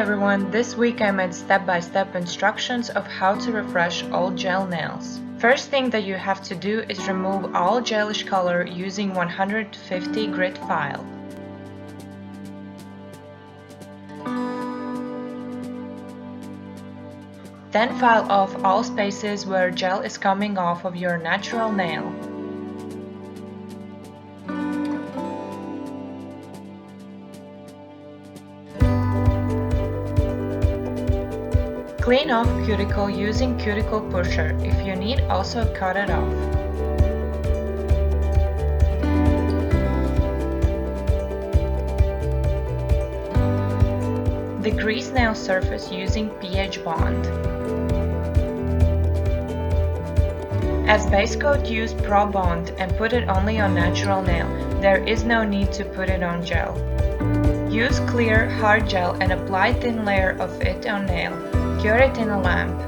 everyone, this week I made step-by-step instructions of how to refresh old gel nails. First thing that you have to do is remove all gelish color using 150 grit file. Then file off all spaces where gel is coming off of your natural nail. Clean off cuticle using cuticle pusher. If you need, also cut it off. Degrease nail surface using pH bond. As base coat, use probond and put it only on natural nail. There is no need to put it on gel. Use clear, hard gel and apply thin layer of it on nail. Cure it in a lamp.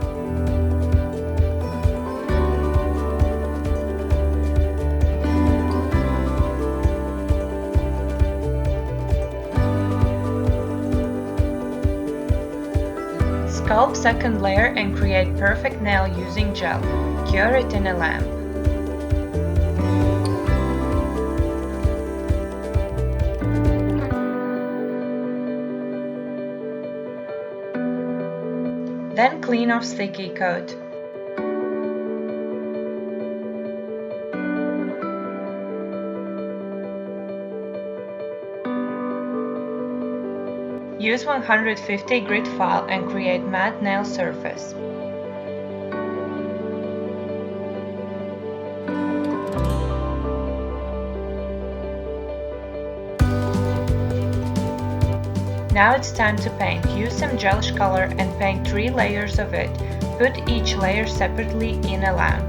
Sculp second layer and create perfect nail using gel. Cure it in a lamp. Then clean off sticky coat. Use 150 grit file and create matte nail surface. Now it's time to paint. Use some gelish color and paint 3 layers of it. Put each layer separately in a lamp.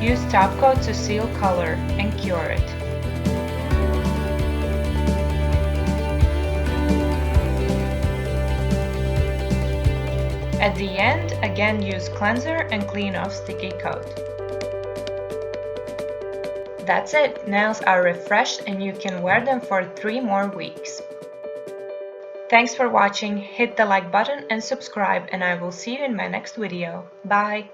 Use top coat to seal color and cure it. At the end, again use cleanser and clean off sticky coat. That's it, nails are refreshed and you can wear them for 3 more weeks. Thanks for watching, hit the like button and subscribe, and I will see you in my next video. Bye!